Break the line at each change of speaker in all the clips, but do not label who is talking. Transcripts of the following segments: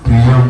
Prions.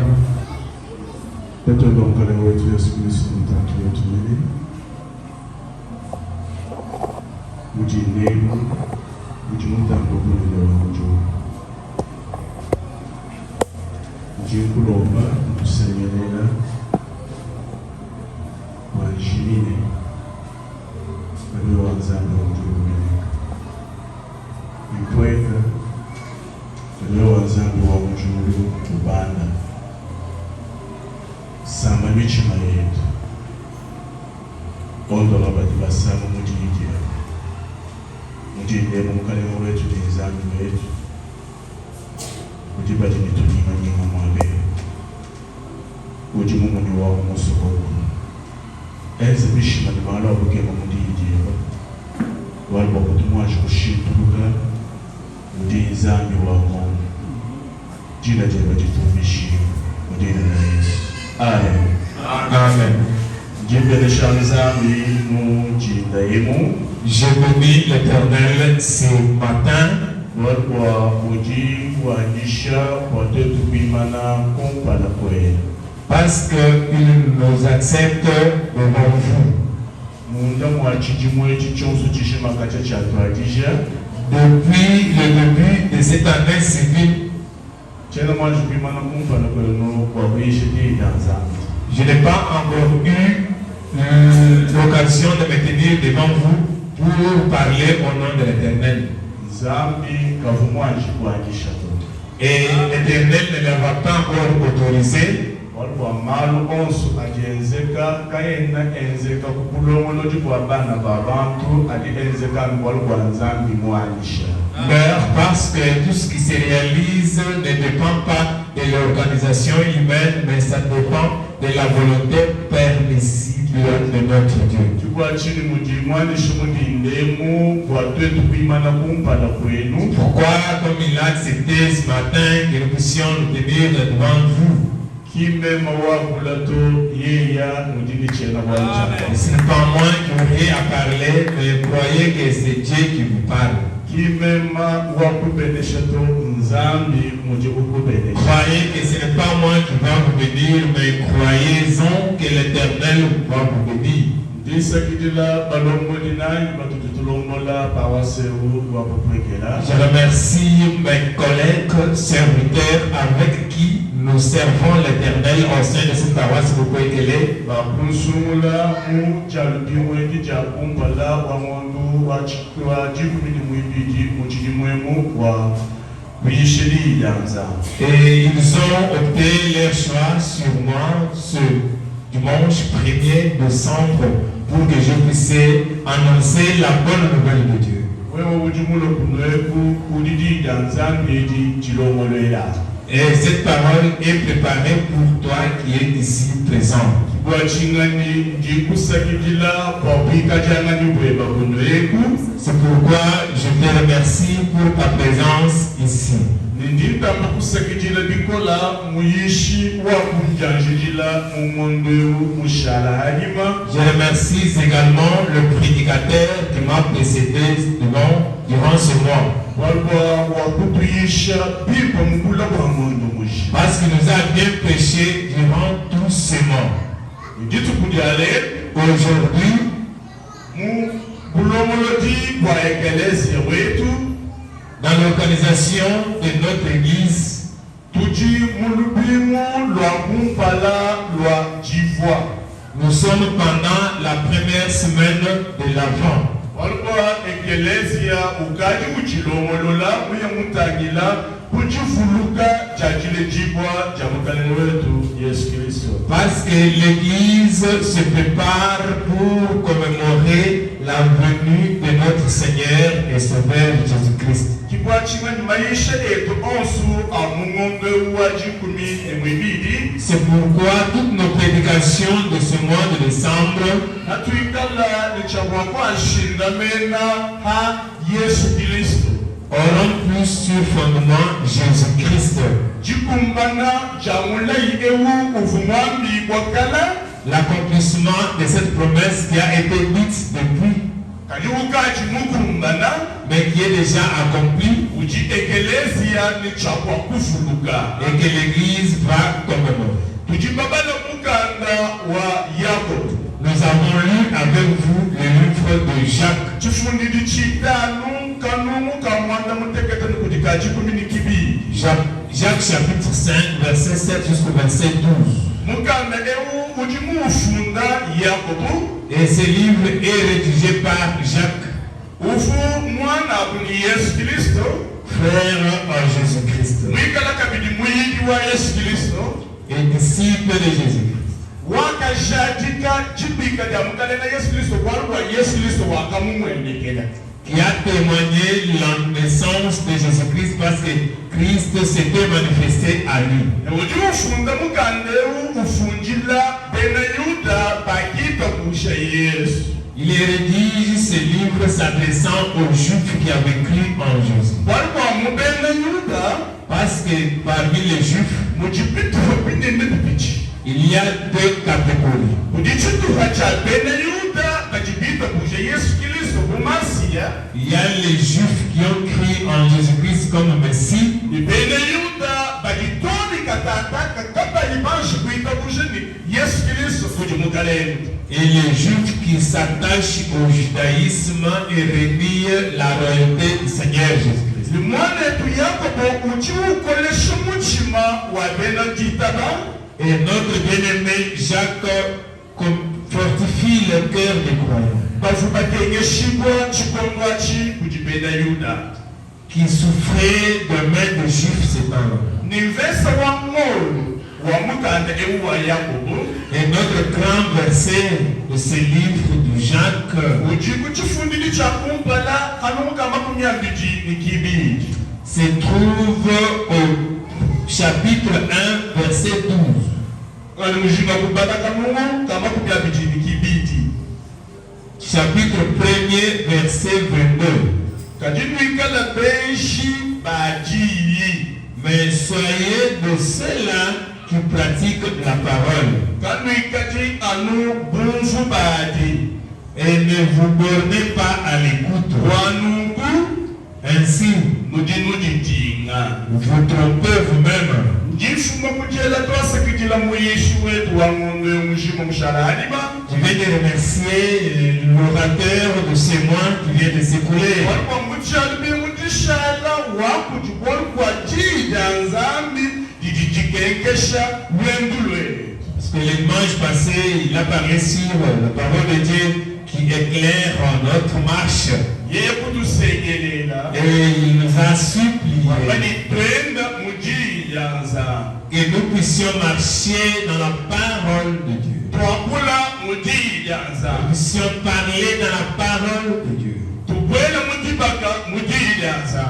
Je bénis l'Éternel ce matin parce qu'il nous accepte devant vous. Depuis le début de cette année civile, je n'ai pas encore eu l'occasion de me tenir devant vous pour parler au nom de l'Éternel. Et l'Éternel ne l'avait pas encore autorisé. Parce que tout ce qui se réalise ne dépend pas de l'organisation humaine, mais ça dépend de la volonté permissible de notre Dieu. Pourquoi, comme il a accepté ce matin que nous puissions nous tenir devant vous, ce n'est pas moi qui vous ai à parler, mais croyez que c'est Dieu qui vous parle. Croyez que ce n'est pas moi qui va vous bénir, mais croyez-en que l'Éternel va vous bénir. Je remercie mes collègues, serviteurs avec qui nous servons l'Éternel au sein de cette paroisse de Kwekele. Et ils ont opté leur choix sur moi ce dimanche 1er décembre pour que je puisse annoncer la bonne nouvelle de Dieu. Et cette parole est préparée pour toi qui es ici présent. C'est pourquoi je te remercie pour ta présence ici. Je remercie également le prédicateur qui m'a précédé durant ce mois. Parce qu'il nous a bien prêché durant tous ces mois. Aujourd'hui, dans l'organisation de notre église, nous sommes pendant la première semaine de l'Avent. Parce que l'église se prépare pour commémorer la venue de notre Seigneur et Sauveur Jésus-Christ. C'est pourquoi toutes nos prédications de ce mois de décembre auront plus sur fondement Jésus-Christ. L'accomplissement de cette promesse qui a été dite depuis mais qui est déjà accompli et que l'Église va commémorer. Nous avons lu avec vous le livre de Jacques. Jacques chapitre 5, verset 7 jusqu'au verset 12. Et ce livre est rédigé par Jacques, frère en Jésus-Christ et disciple de Jésus-Christ. Qui a témoigné la naissance de Jésus-Christ parce que Christ s'était manifesté à lui. Il rédige ce livre s'adressant aux Juifs qui avaient cru en Jésus. Parce que parmi les Juifs, il y a deux catégories. Il y a les Juifs qui ont cru en Jésus-Christ comme Messie. Et les Juifs qui s'attachent au judaïsme et renient la royauté du Seigneur Jésus-Christ. Et notre bien-aimé Jacques fortifie le cœur des croyants qui souffraient de main de Juifs ces temps-là. Et notre grand verset de ce livre de Jacques se trouve au chapitre 1, verset 12. Chapitre 1er, verset 22. Mais soyez de ceux-là qui pratiquent la parole. Et ne vous bornez pas à l'écoute. Ainsi, vous trompez vous-même. Je vais te remercier l'orateur de ce mois qui vient de s'écouler. Parce que le dimanche passé, il a parlé sur la parole de Dieu qui éclaire notre marche. Et il nous a supplié que nous puissions marcher dans la parole de Dieu. Nous puissions parler dans la parole de Dieu.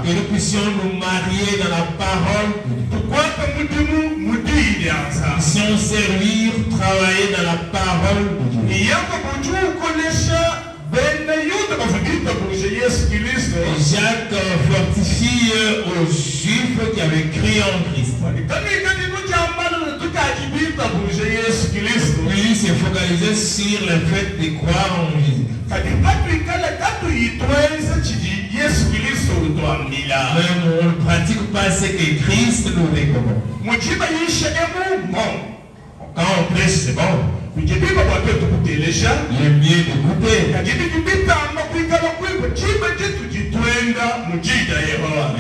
Que nous puissions nous marier dans la parole de Dieu. Nous puissions servir, travailler dans la parole de Dieu. Et Jacques fortifie aux Juifs qui avaient cru en Christ. Lui s'est focalisé sur le fait de croire en Jésus. Mais on ne pratique pas ce que Christ nous recommande. Quand on prêche, c'est bon. Le mieux d'écouter. Mais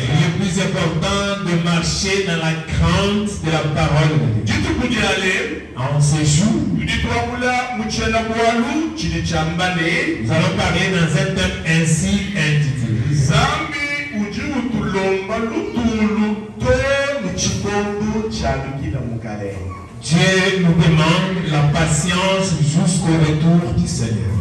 il est plus important de marcher dans la crainte de la parole de Dieu. En ces jours, nous allons parler dans un thème ainsi intitulé. Dieu nous demande la patience jusqu'au retour du Seigneur.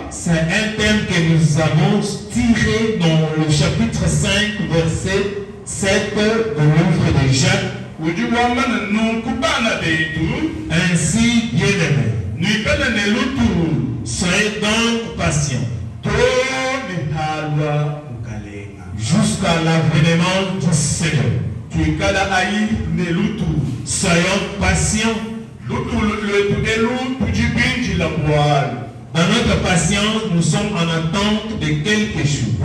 C'est un thème que nous avons tiré dans le chapitre 5, verset 7 du livre de Jacques. Ainsi, bien-aimés, soyez donc patients jusqu'à l'avènement du Seigneur. Soyons patients Dans notre patience, nous sommes en attente de quelque chose.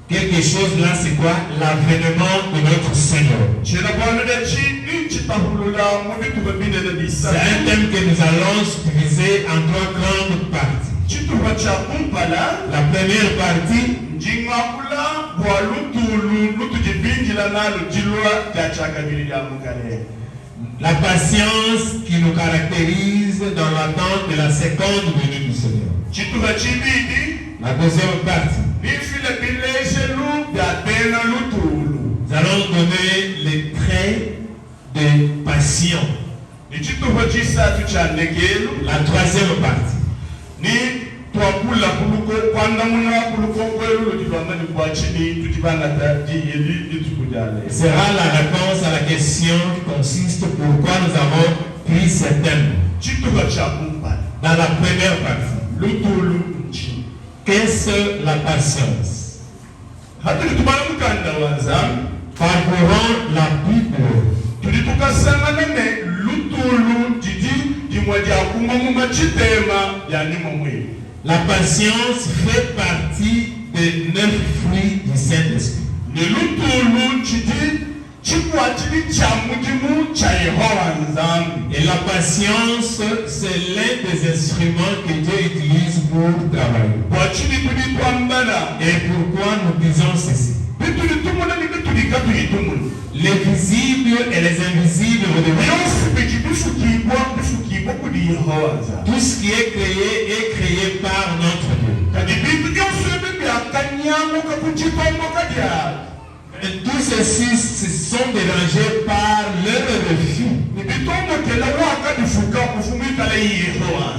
Quelque chose là, c'est quoi? L'avènement de notre Seigneur. C'est un thème que nous allons utiliser en trois grandes parties. La première partie, la patience qui nous caractérise dans l'attente de la seconde venue du Seigneur. La deuxième partie, nous allons donner les traits de passion. La troisième partie, sera la réponse à la question qui consiste pourquoi nous avons pris ce thème. Dans la première partie, qu'est-ce la patience? Parcourons la Bible. La patience fait partie des 9 fruits du Saint-Esprit. Et la patience, c'est l'un des instruments que Dieu utilise pour travailler. Et pourquoi nous disons ceci? Les visibles et les invisibles, tout ce qui est créé par notre Dieu. Et tous ceux-ci se sont dérangés par leur refus.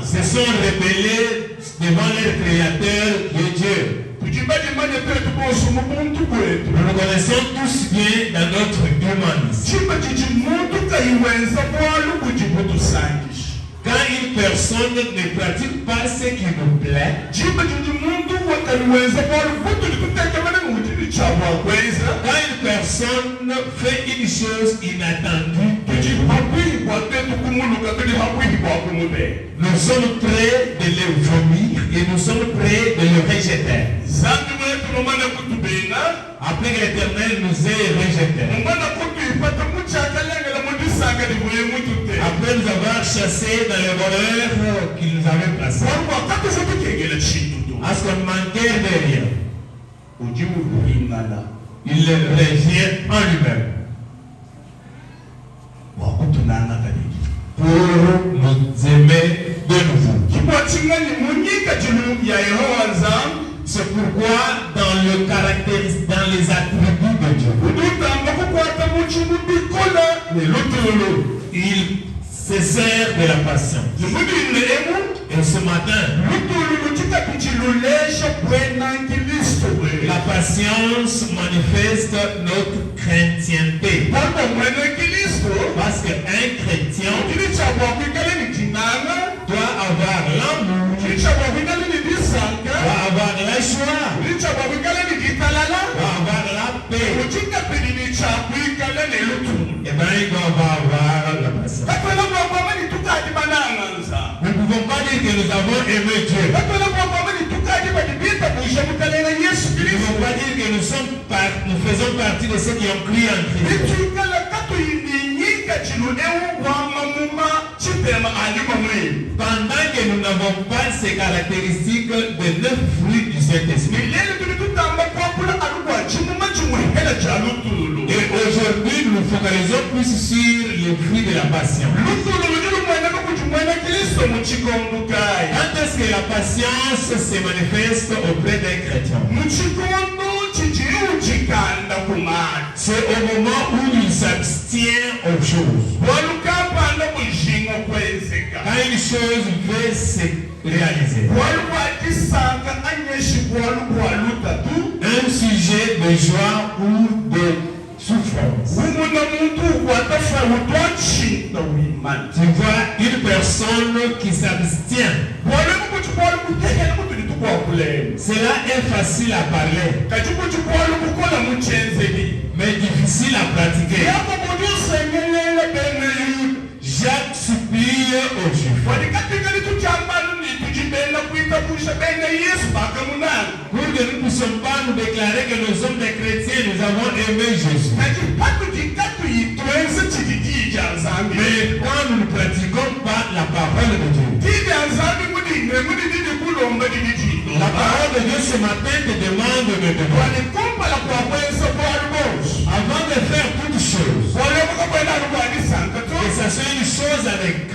Se sont rebellés devant leur Créateur qui est Dieu. Nous le connaissons tous bien dans notre humanisme. Quand une personne ne pratique pas ce qui nous plaît, quand une personne fait une chose inattendue, nous sommes prêts de le vomir et nous sommes prêts de le rejeter. Après que l'Éternel nous ait rejetés, après nous avoir chassés dans les voleurs qui nous avaient placés, à ce qu'on manquait de rien, il revient en lui-même pour nous aimer de nouveau. C'est pourquoi dans les attributs de Dieu, il se sert de la patience. Et ce matin, la patience manifeste notre chrétienté. Parce qu'un chrétien doit avoir l'amour, doit avoir la joie, doit avoir la paix. Et bien il doit avoir la patience. Nous ne pouvons pas dire que nous avons aimé Dieu. Nous ne pouvons pas dire que nous faisons partie de ceux qui ont cru en Christ. Pendant que nous n'avons pas ces caractéristiques de 9 fruits du Saint-Esprit. Et aujourd'hui, nous nous focalisons plus sur les fruits de la patience. Quand est-ce que la patience se manifeste auprès d'un chrétien? C'est au moment où il s'abstient aux choses. Quand une chose veut se réaliser. Un sujet de joie ou de souffrance. Tu vois une personne qui s'abstient. Cela est facile à parler, mais difficile à pratiquer. nous déclarer que nous sommes des chrétiens, nous avons aimé Jésus. Mais quand nous ne pratiquons pas la parole de Dieu, la parole de Dieu ce matin te demande de demander. Avant de faire toutes choses, que ça soit une chose avec, que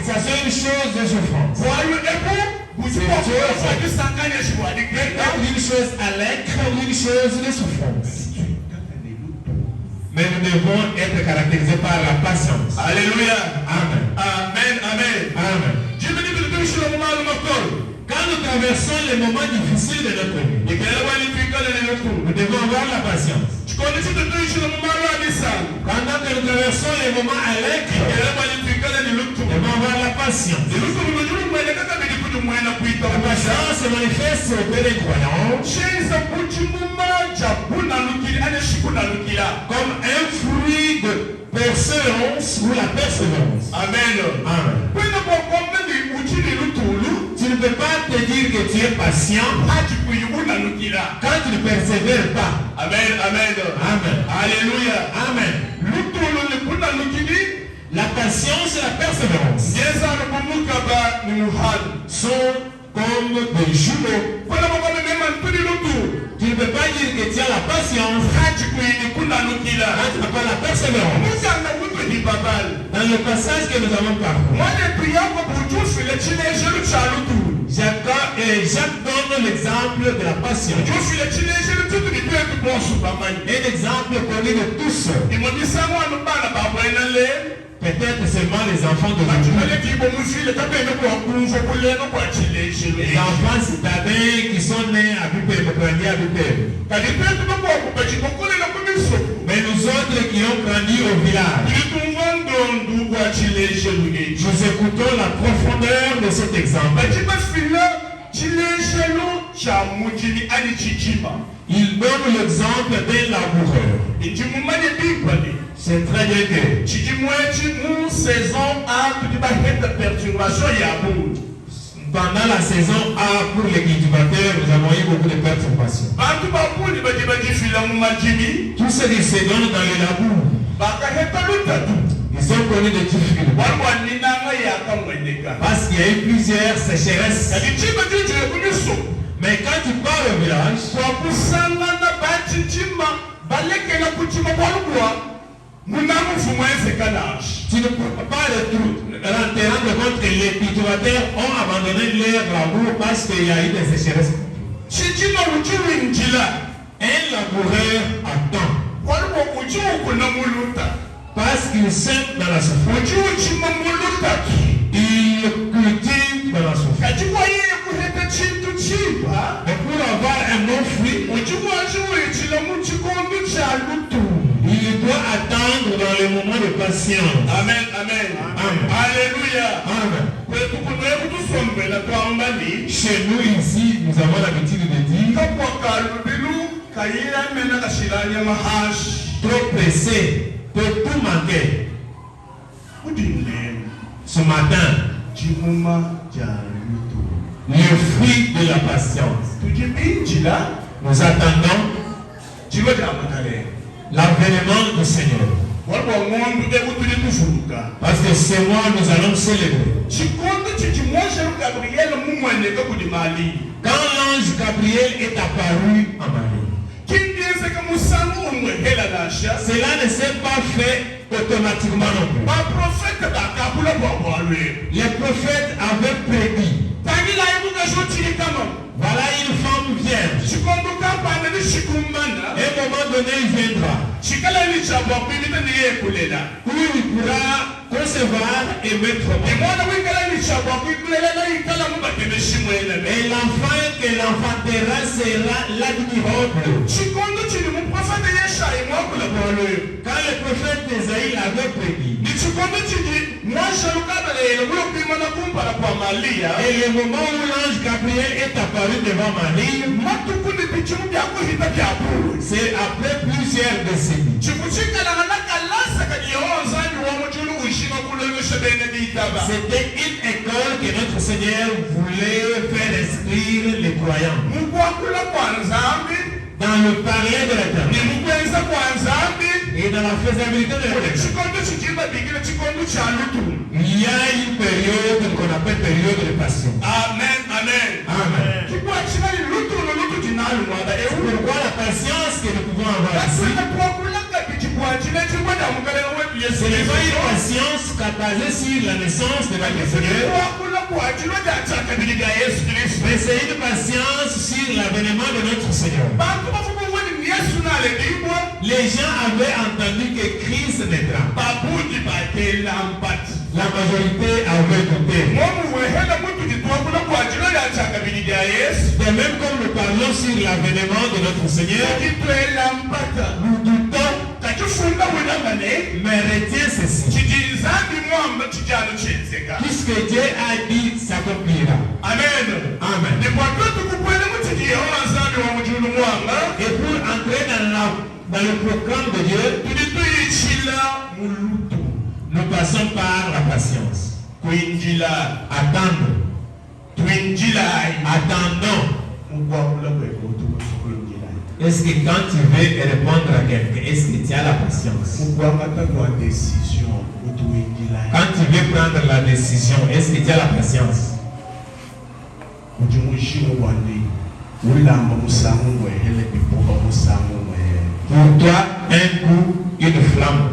ça soit une chose de souffrance, une chose avec ou une chose de souffrance. Mais nous devons être caractérisés par la patience. Alléluia. Amen. Amen. Amen. Amen. Quand nous traversons les moments difficiles de notre vie, nous devons avoir la patience. Pendant que nous traversons les moments alegres, nous devons avoir la patience. La patience se manifeste auprès des croyants comme un fruit de persévérance ou la persévérance. Amen. Amen. Tu ne peux pas te dire que tu es patient quand tu ne persévères pas. Amen. Amen. Amen. Alléluia. Amen. La patience et la persévérance sont comme des jumeaux. Tu ne peux pas dire que tu as la patience quand tu n'as pas la persévérance. Dans le passage que nous avons parlé, Jacques donne l'exemple de la patience. Un exemple connu de tous. Peut-être seulement les enfants d'aujourd'hui. Les enfants citadins qui sont nés à Bupé, mais nous autres qui ont grandi au village, nous écoutons la profondeur de cet exemple. Il donne l'exemple d'un laboureur. C'est très bien que pendant la saison A, pour les cultivateurs, nous avons eu beaucoup de perturbations. Tous ceux qui se donnent dans les labours, ils ont connu des difficultés. Parce qu'il y a eu plusieurs sécheresses. Mais quand tu pars au village, tu ne peux pas rentrer compte que les cultivateurs ont abandonné leur labour parce qu'il y a eu des sécheresses. Un laboureur attend parce qu'il sème dans la souffrance. Il cultive dans la souffrance. Et pour avoir un bon fruit, il doit attendre dans le moment de patience. Amen, amen, amen. Alléluia. Amen. Chez nous ici, nous avons l'habitude de dire trop pressé peut tout manquer. Ce matin, le fruit de la patience. Nous attendons l'avènement du Seigneur. Parce que c'est moi, nous allons célébrer. Quand l'ange Gabriel est apparu en Marie, cela ne s'est pas fait automatiquement non plus. Les prophètes avaient prédit. Voilà une femme vierge. À un moment donné, il viendra. Où il pourra concevoir et mettre au monde. Et l'enfant que l'enfantera sera l'admirable. Quand le prophète Isaïe avait prédit, et le moment où l'ange Gabriel est apparu devant Marie, c'est après plusieurs décennies. C'était une école que notre Seigneur voulait faire inscrire les croyants. Dans le parler de l'éternel. Et dans la faisabilité de l'éternel. Il y a une période qu'on appelle période de passion.
Amen, amen.
Amen. C'est pourquoi la patience que nous pouvons avoir ici, ce n'est pas une patience basée sur la naissance de notre Seigneur, mais c'est une patience sur l'avènement de notre Seigneur. Les gens avaient entendu que Christ naîtra. La majorité avait douté. De même comme nous parlons sur l'avènement de notre Seigneur, nous doutons, mais retiens ceci. Tout ce que Dieu a dit s'accomplira. Amen. Amen. Et pour entrer dans le programme de Dieu, nous passons par la patience. Attendre. Attendons. Est-ce que quand tu veux répondre à quelqu'un, est-ce que tu as la patience? Quand tu veux prendre la décision, est-ce que tu as la patience? Pour toi, un coup, une flamme.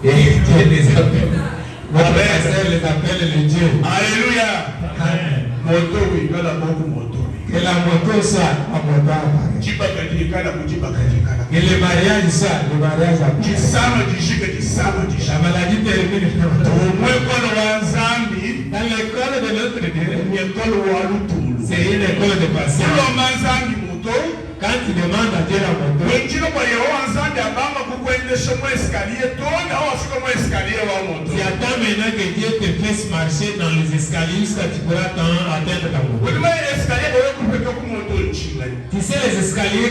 Et Dieu les appelle. Votre pasteur les appelle le Dieu. Alléluia. Amen. Que la moto soit à moto appareil. Que le mariage soit le mariage appareil. La maladie termine. Dans l'école de notre Dieu, c'est une école de patience. Quand tu demandes à Dieu la moto, c'est attends maintenant que Dieu te fasse marcher dans les escaliers jusqu'à tu pourras atteindre la moto. Tu sais les escaliers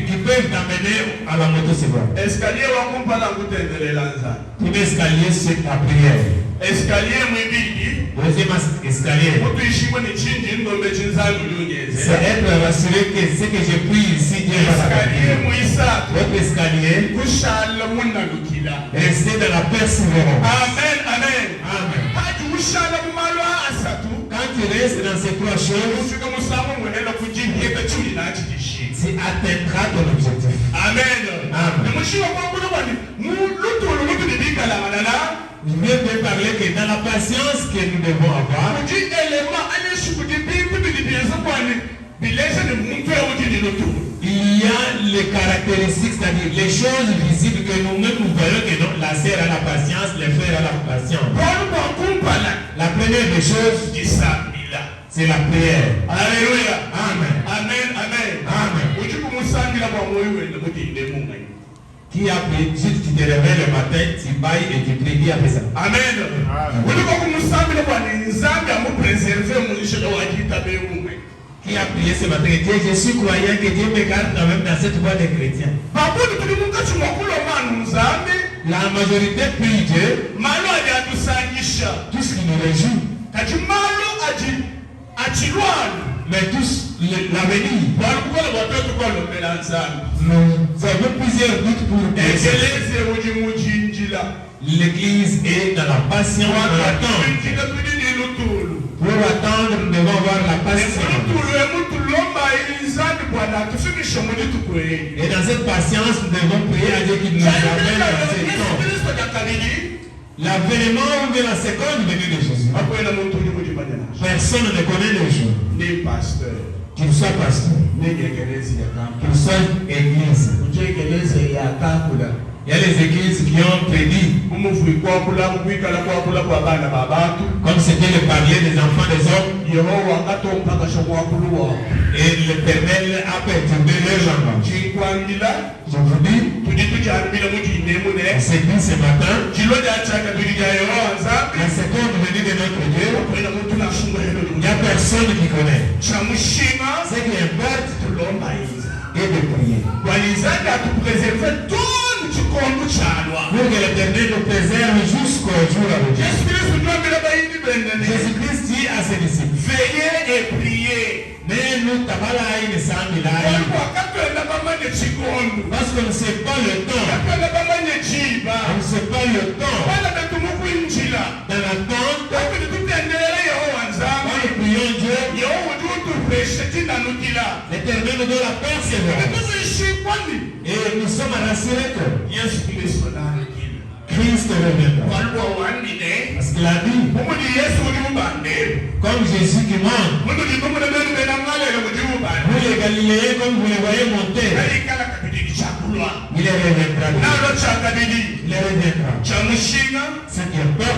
qui peuvent t'amener à la moto, c'est quoi? Premier escalier, c'est la prière. Deuxième escalier, c'est être rassuré que ce que je prie ici, Dieu va l'accomplir. Votre escalier, restez dans la persévérance. Amen, amen, amen. Quand tu restes dans ces trois choses, tu atteindras ton objectif. Amen. Amen. Je viens de parler que dans la patience que nous devons avoir, il y a les caractéristiques, c'est-à-dire les choses visibles que nous-mêmes nous voyons que non, la sœur a la patience, les frères a la patience. La première des choses, c'est la prière. Alléluia. Amen. Amen. Amen. Amen. Qui a prié, tu te réveilles le matin, tu bailles et tu pries après ça. Amen. Qui a prié ce matin, Dieu, je suis croyant que Dieu me garde quand même dans cette voie des chrétiens. La majorité prie Dieu. Tout ce qui nous réjouit. Mais tous l'avenir. Nous avons plusieurs doutes pour l'église est dans la patience, dans l'attente. Pour attendre, nous devons avoir la patience. Et dans cette patience, nous devons prier à Dieu qui nous amène dans cette temps. L'avènement de la seconde venue de Jésus. Personne ne connaît le jour. Qu'il soit pasteur. Qu'il soit église. Il y a les églises qui ont prédit. Comme c'était le parler des enfants des hommes. Et l'Éternel a perturbé leur langage. Je vous dis, c'est dit ce matin, la seconde venue de notre Dieu, il n'y a personne qui connaît. Ce qui importe est de prier. Pour que l'Éternel nous préserve jusqu'au jour à venir. Jésus-Christ dit à assez disciples.
Veillez et priez.
Mais nous, Tabala et Samila, parce qu'on ne sait pas le temps. On ne sait pas le temps. Dans l'attente, quand nous prions Dieu, l'Éternel nous donne la persévérance. Et nous sommes rassurés que Christ reviendra. Parce qu'il a dit, comme Jésus qui monte, vous les Galiléens, comme vous les voyez monter, il reviendra. Il reviendra. Ce qui est peur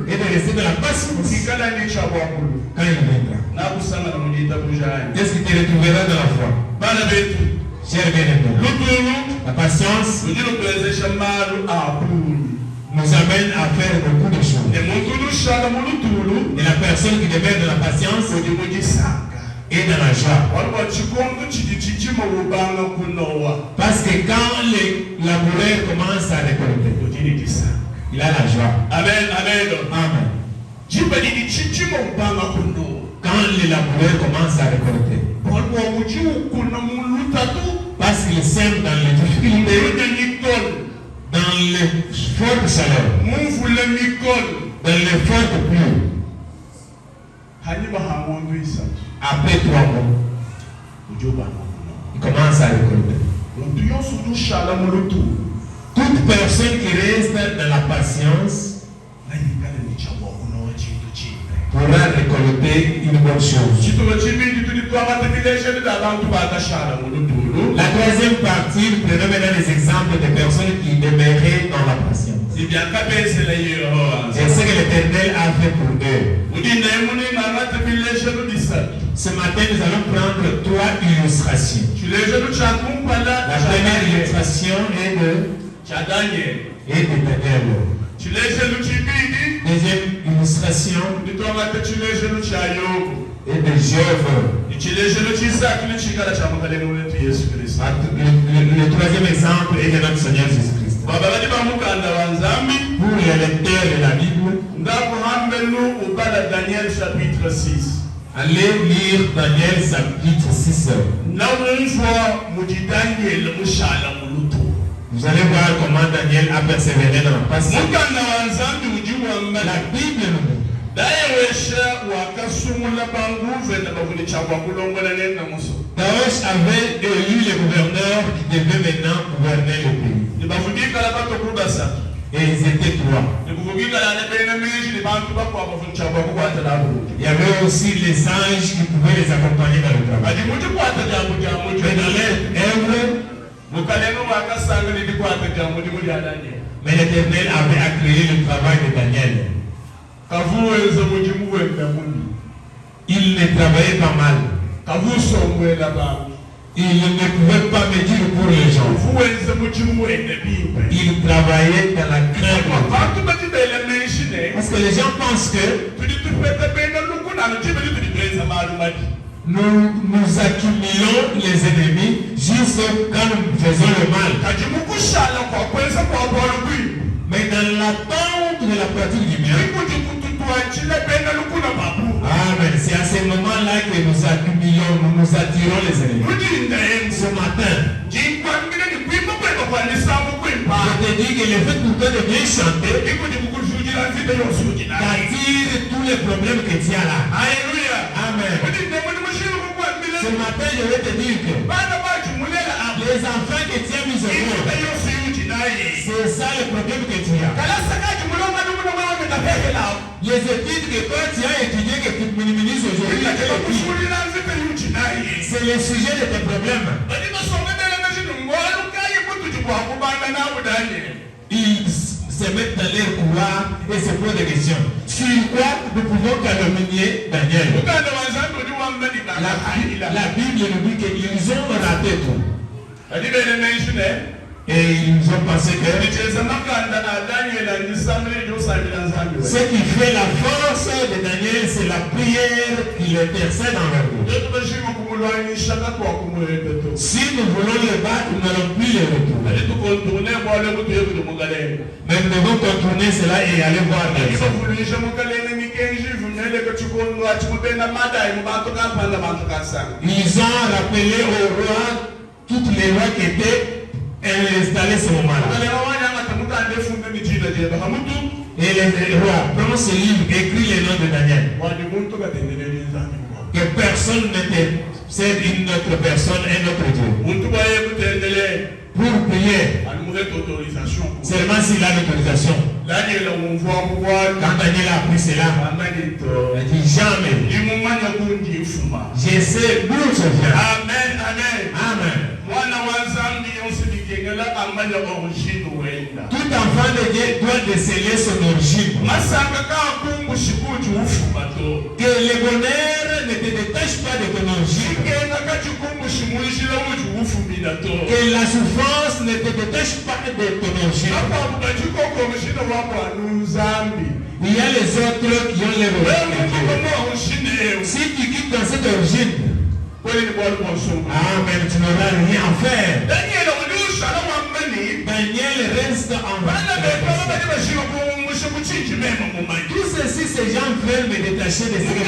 et de rester de la patience quand il viendra. Qu'est-ce qui te retrouvera dans la foi? Cher bien-aimé, la patience nous amène à faire beaucoup de choses. Et la personne qui demeure dans la patience est dans la joie. Parce que quand les laboureurs commencent à récolter, il a la joie.
Amen, amen.
Amen. Quand les laboureurs commencent à récolter, parce qu'ils sèment dans les difficultés, dans les fortes chaleurs, dans les fortes pluies. Après 3 mois, il commence à récolter. Toute personne qui reste dans la patience pourra récolter une bonne chose. La troisième partie, prenons maintenant les exemples de personnes qui demeuraient dans la patience. Et ce que l'Éternel a fait pour eux. Ce matin, nous allons prendre 3 illustrations. La première illustration est de Daniel. Deuxième illustration est de Job. Le troisième exemple est de notre Seigneur Jésus-Christ. Pour les lecteurs de la Bible, allez lire Daniel chapitre 6. Vous allez voir comment Daniel a persévéré dans la patience. La Bible nous dit. Daosh avait élu les gouverneurs qui devaient maintenant gouverner le pays. Et ils étaient 3. Il y avait aussi les anges qui pouvaient les accompagner dans le travail. Mais dans leur œuvre, mais l'Éternel avait agréé le travail de Daniel. Il ne travaillait pas mal. Il ne pouvait pas médire pour les gens. Il travaillait dans la crainte. Parce que les gens pensent que nous accumulons les ennemis juste quand nous faisons le mal. Mais dans l'attente de la pratique du bien, amen, c'est à ce moment-là que nous accumulons, nous attirons les ennemis. Ce matin, je te dis que le fait pour toi de bien chanter attire tous les problèmes que tu as là. Amen. Ce matin, je vais te dire que les enfants que tu as mis au monde, c'est ça le problème que tu as. Les études que toi tu as étudiées, que tu minimises aujourd'hui, c'est le sujet de tes problèmes. Ils se mettent dans leur couloir et se posent des questions. Sur quoi nous pouvons calomnier Daniel? La Bible nous dit qu'ils ont raté tout. Et ils ont pensé que ce qui fait la force de Daniel, c'est la prière qu'il intercède envers nous. Si nous voulons le battre, nous n'allons plus le retourner. Mais nous devons contourner cela et aller voir Daniel. Ils ont rappelé au roi toutes les lois qui étaient installées à ce moment-là. Et les rois prennent ce livre, écrit les noms de Daniel. Que personne n'intercède une autre personne, un autre Dieu. Pour prier, seulement s'il a l'autorisation. Quand Daniel a appris cela, il a dit jamais. Je sais d'où je viens.
Amen, amen.
Amen. Tout enfant de Dieu doit déceler son origine. Que le bonheur ne te détache pas de ton origine. Que la souffrance ne te détache pas de ton origine. Il y a les autres qui ont les origines. Si tu quittes dans cette origine, amen, tu n'auras rien à faire. Daniel reste en tout ceci, ces gens veulent me détacher de ce que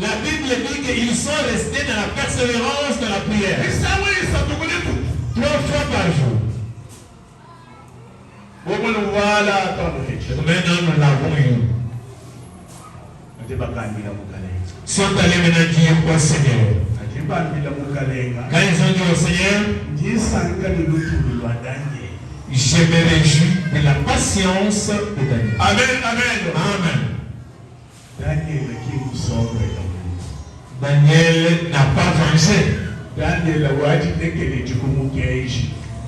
la Bible dit qu'ils sont restés dans la persévérance de la prière. 3 fois par jour. Maintenant, nous l'avons eu. Ils sont allés maintenant dire au Seigneur. Quand ils ont dit au Seigneur, je me réjouis de la patience de Daniel.
Amen, amen.
Amen. Daniel n'a pas vengé.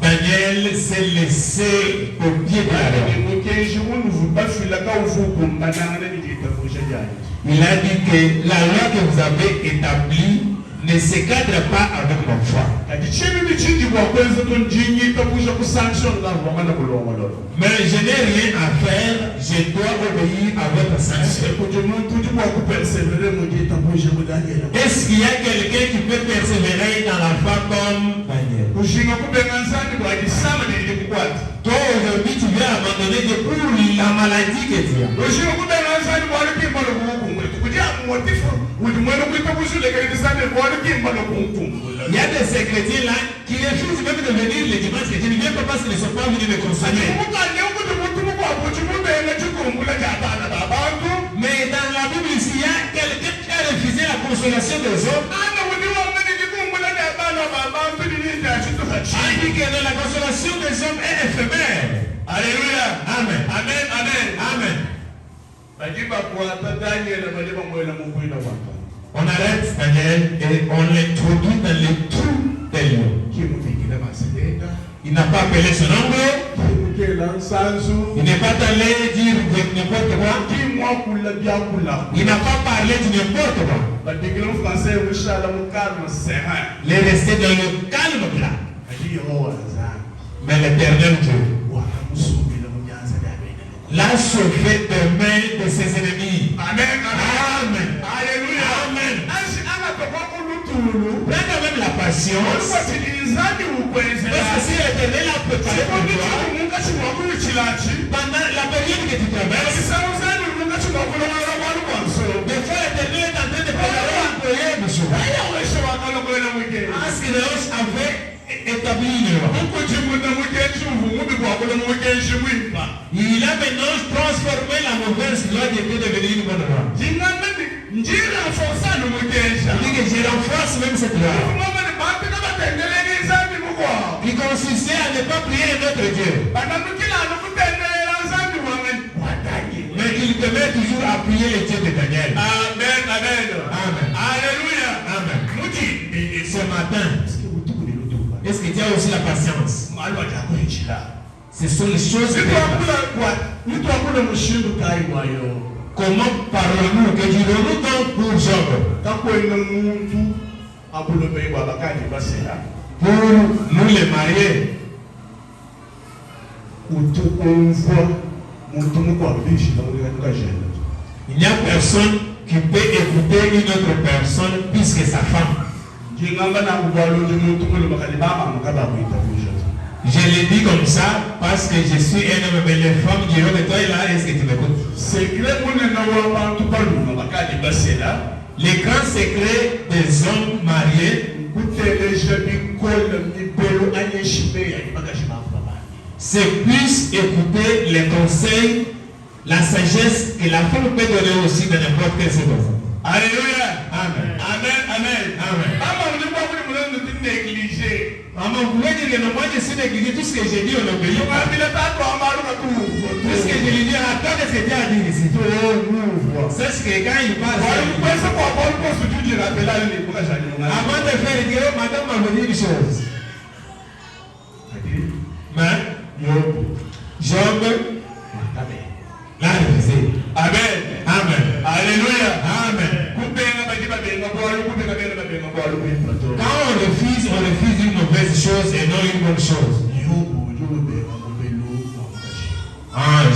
Daniel s'est laissé au pied de la loi. Il a dit que la loi que vous avez établie ne se cadre pas avec mon foi. Mais je n'ai rien à faire, je dois obéir à votre sanction. Est-ce qu'il y a quelqu'un qui peut persévérer dans la foi comme Daniel? Toi aujourd'hui tu viens abandonner pour la maladie que tu as. Il y a des chrétiens là qui refusent même de venir les dimanches chrétiens. Ils ne viennent pas parce qu'ils ne sont pas venus me consommer. Mais dans la Bible ici, il y a quelqu'un qui a refusé la consolation des hommes. Il dit que la consolation des hommes est éphémère.
Alléluia.
Amen.
Amen, amen.
Amen. On arrête Daniel et on l'introduit dans les trous des lions. Il n'a pas appelé son nom. Il n'est pas allé dire n'importe quoi. Il n'a pas parlé de n'importe quoi. Il est resté dans le calme là. Mais l'Éternel Dieu l'a sauvé des mains de ses ennemis.
Amen.
Amen.
Alléluia.
Amen. Prends quand même la patience. Parce que si l'Éternel a préparé pour toi, pendant la période que tu traverses, des fois l'Éternel est en train de préparer un projet de jour. Parce que Dieu avait établi une loi. Il a maintenant transformé la mauvaise loi qui était devenue une bonne loi. Il dit que je renforce même cette loi. Qui consistait à ne pas prier notre Dieu. Mais il te met toujours à prier le Dieu de Daniel.
Amen, amen.
Amen.
Alléluia.
Amen. Et ce matin, est-ce que tu as aussi la patience? Ce sont les choses que comment parlons-nous? Que dirons-nous donc pour Job? Pour nous les mariés, il n'y a personne qui peut écouter une autre personne puisque sa femme. Je l'ai dit comme ça parce que je suis un homme, mais les femmes diront que toi là, est-ce que tu m'écoutes? Les grands secrets des hommes mariés, c'est plus écouter les conseils, la sagesse que la femme peut donner aussi dans n'importe quelle circonstance.
Alléluia.
Amen.
Amen. Amen.
Amen. Maman, vous pouvez dire que non, moi je suis négligé, tout ce que j'ai dit, on obéit. Tout ce que je lui dis, attends ce que Dieu a dit ici. C'est ce que quand il parle. Avant de faire, il dit, oh, madame m'a dit une chose. Mais, Job l'a refusé.
Amen.
Amen.
Alléluia.
Amen. Quand on refuse une mauvaise chose et non une bonne chose.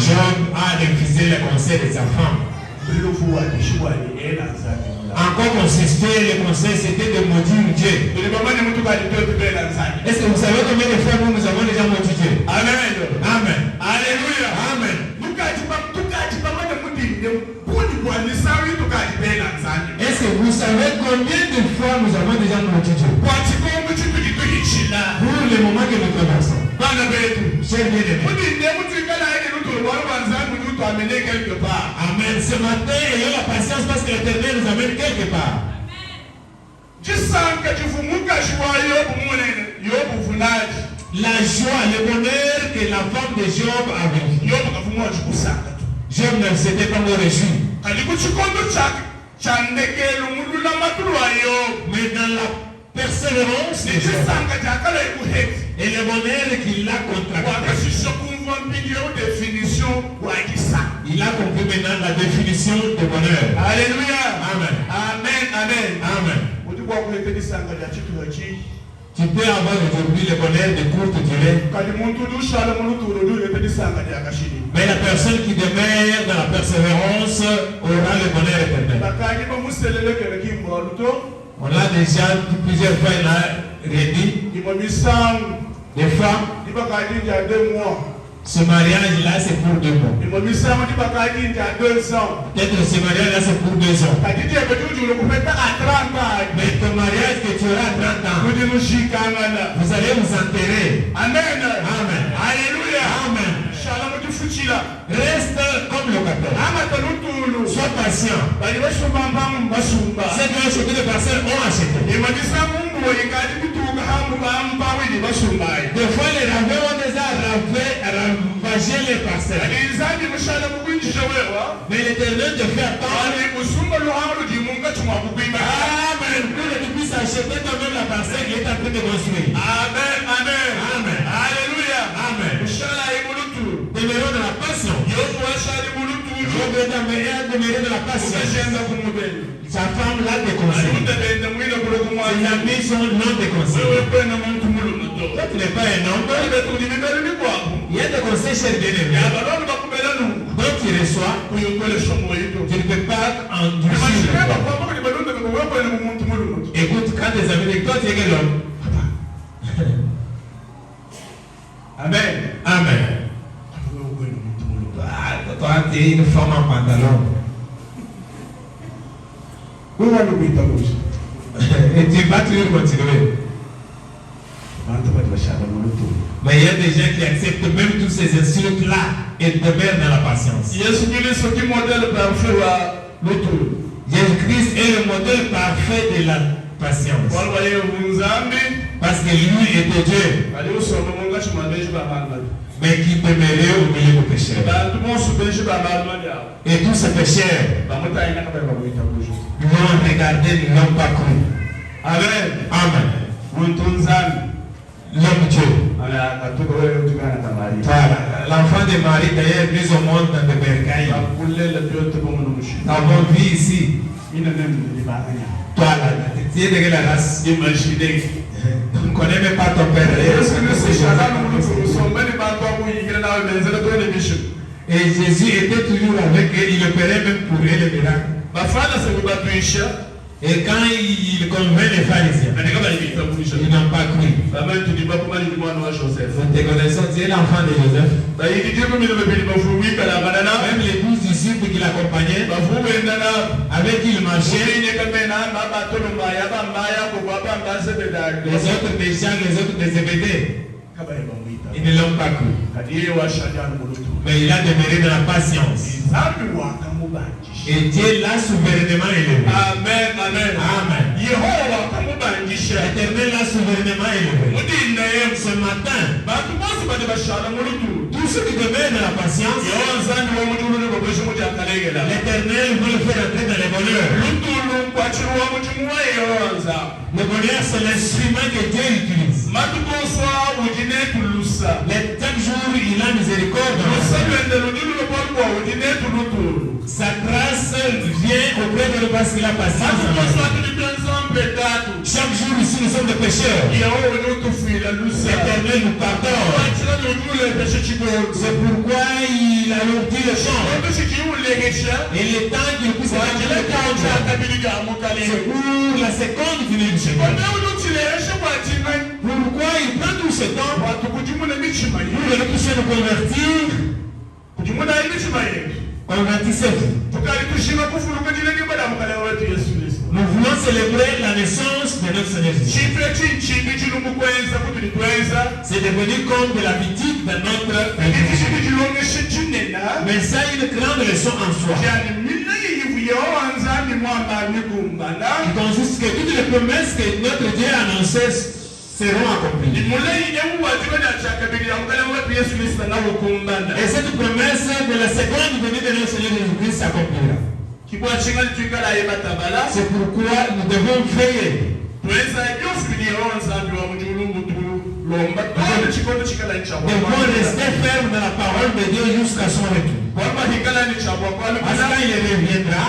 Job a refusé le conseil de sa femme. Encore consister, le conseil c'était de maudire Dieu. Est-ce que vous savez combien de fois nous avons déjà maudit Dieu?
Amen.
Amen.
Alléluia.
Amen. Est-ce que vous savez combien de fois nous avons déjà maudit Dieu? Pour le moment que nous traversons. Chers bien-aimés. Amen. Ce matin, ayons la patience parce que l'Éternel nous amène quelque part. La joie, le bonheur que la femme de Job avait. Job ne s'était pas réjoui. Mais dans la persévérance de Job et le bonheur qu'il a contracté, il a compris maintenant la définition de bonheur.
Alléluia.
Amen.
Amen. Amen.
Amen. Tu peux avoir aujourd'hui le bonheur de courte durée. Mais la personne qui demeure dans la persévérance aura le bonheur éternel. On a déjà plusieurs fois réuni des femmes. Ce mariage-là, c'est pour 2 mois. Peut-être ce mariage-là, c'est pour 2 ans. Mais ton mariage que tu auras à 30 ans, vous allez vous enterrer.
Amen.
Amen.
Alléluia.
Amen. Reste comme locataire. Sois patient. Ces gens que les personnes ont acheté. Des fois, les ravins ont déjà ravagé les parcelles. Mais l'Éternel te fait attendre. Amen. Pour que tu puisses acheter toi-même la parcelle qu'il est en train de construire.
Amen. Amen.
Amen.
Alléluia.
Amen. Demeurons dans la passion. Job est demeuré dans la passion. Sa femme l'a déconseillé. Ses amis sont non déconseillés. Toi, tu n'es pas un homme. Il y a des conseils chez les bien-aimés. Donc tu reçois. Tu ne peux pas endurcir. Écoute, quand tes amis disent toi, tu es quel homme?
Amen.
Amen. Toi, tu es une femme en pantalon. Et tu vas toujours continuer. Mais il y a des gens qui acceptent même tous ces insultes-là et demeurent dans la patience. Jésus-Christ est le modèle parfait de la patience. Parce que lui était Dieu. Mais qui demeurait au milieu des pécheurs. Et tous ces pécheurs l'ont regardé, ne l'ont pas cru. Amen. Amen. L'homme Dieu. Voilà. L'enfant de Marie d'ailleurs mis au monde dans des bercailles. Avons vu ici. Toi là, tu es de quelle race? Tu ne connais même pas ton père. Et Jésus était toujours avec eux, il opérait même pour eux les miracles. Et quand il convainc les pharisiens, ils n'ont pas cru. Nous te connaissons, tu es l'enfant de Joseph. Même les 12 disciples qui l'accompagnaient, avec qui il marchait, les autres des Jacques, les autres des Zébédée, ils ne l'ont pas cru. Mais il a demeuré dans la patience. Et Dieu l'a souverainement élevé.
Amen, amen.
Amen. L'Éternel l'a souverainement élevé. Ce matin, tous ceux qui demeurent dans la patience, l'Éternel veut le faire entrer dans les bonheurs. Le bonheur, c'est l'instrument que Dieu utilise. Chaque jour, il a miséricorde. Sa grâce vient auprès de nous parce qu'il a patience. Chaque jour ici nous sommes des pécheurs. L'Éternel nous pardonne. C'est pourquoi il a alourdit le champ. Et le temps qu'il puisse être le temps, c'est pour la seconde venue du Seigneur. Pourquoi il prend tout ce temps pour que nous puissions nous convertir? Convertissez-vous. Nous voulons célébrer la naissance de notre Seigneur Jésus. C'est devenu comme de l'habitude de notre mais ça a une grande leçon en soi. Qui consiste que toutes les promesses que notre Dieu a annoncées seront accomplies. Et cette promesse de la seconde venue de notre Seigneur Jésus-Christ s'accomplira. C'est pourquoi nous devons veiller. Nous devons rester fermes dans la parole de Dieu jusqu'à son retour. Parce qu'il reviendra,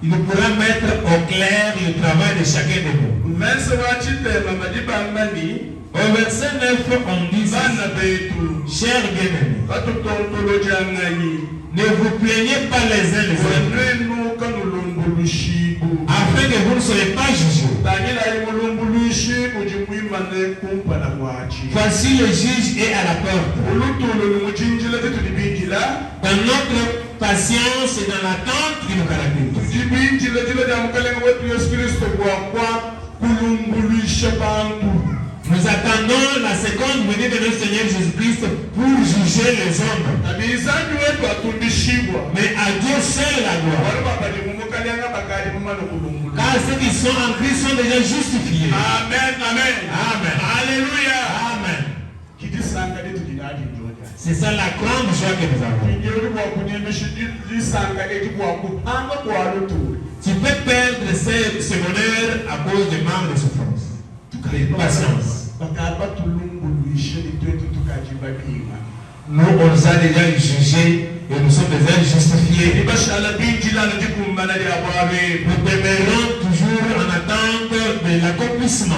il pourra mettre au clair le travail de chacun de nous. Au verset 9, on dit, chers bien-aimés, ne vous plaignez pas les uns les autres, afin que vous ne soyez pas jugés. Voici le juge est à la porte. Dans notre patience et dans l'attente qui nous caractérise. Nous attendons la seconde venue de notre Seigneur Jésus-Christ pour juger les hommes. Mais à Dieu seul la gloire. Car ceux qui sont en Christ sont déjà justifiés.
Amen, amen.
Amen.
Alléluia.
Amen. C'est ça la grande joie que nous avons. Tu peux perdre ce bonheur à cause de manque de souffrance. De patience. Nous, on nous a déjà jugés et nous sommes déjà justifiés. Nous demeurons toujours en attente de l'accomplissement.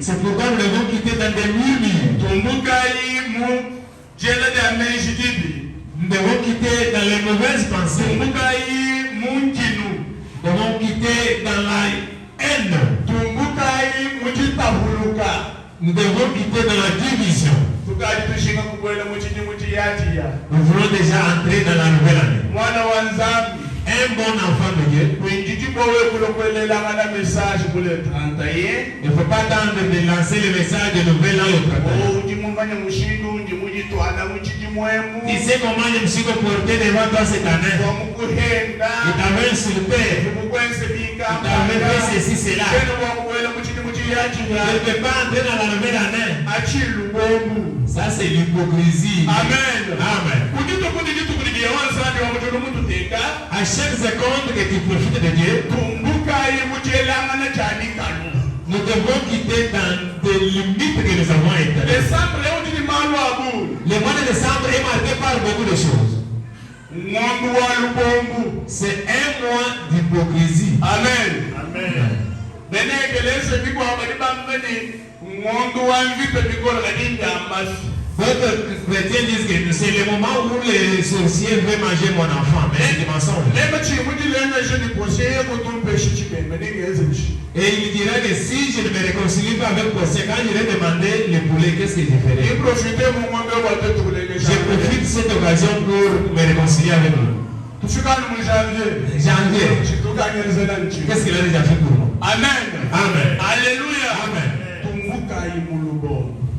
C'est pourquoi nous devons quitter dans des murmures. Nous devons quitter dans les mauvaises pensées. Nous devons quitter dans la haine. Nous devons quitter dans la division. Nous voulons déjà entrer dans la nouvelle année. Un bon enfant de Dieu. Il ne faut pas attendre de lancer le message de nouvel an au 31. Tu sais comment je me suis comporté devant toi cette année. Il t'avait insulté. Il t'avait fait ceci, cela. Je ne peux pas entrer dans la nouvelle année. Ça c'est l'hypocrisie. Amen. Amen. À chaque seconde que tu profites de Dieu, nous devons quitter dans des limites que nous avons établies. Le mois de décembre est marqué par beaucoup de choses. C'est un mois d'hypocrisie. Amen. Amen. D'autres chrétiens disent que c'est le moment où les sorciers veulent manger mon enfant, mais c'est des mensonges. Et il dira que si je ne me réconcilie pas avec Posé, quand je vais demander le poulet, qu'est-ce que je ferai? Je profite de cette occasion pour me réconcilier avec lui. Janvier. Qu'est-ce qu'il a déjà fait pour nous?
Amen.
Amen.
Alléluia.
Amen.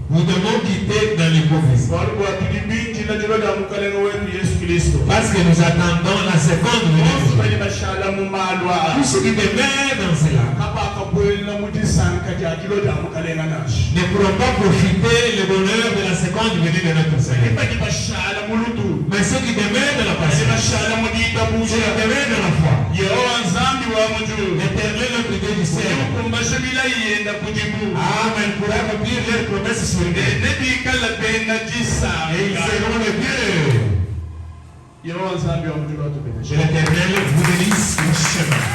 Nous devons quitter dans l'hypocrisie. Parce que nous attendons la seconde venue. Tous ceux qui demeurent dans cela ne pourront pas profiter le bonheur de la seconde venue de notre Seigneur. Mais ceux qui demeurent dans la patience, ceux qui demeurent dans la foi, l'Éternel notre Dieu du ciel, Amen, pour accomplir leurs promesses sur nous. Et ils seront les dieux. Et l'Éternel vous bénisse le chemin.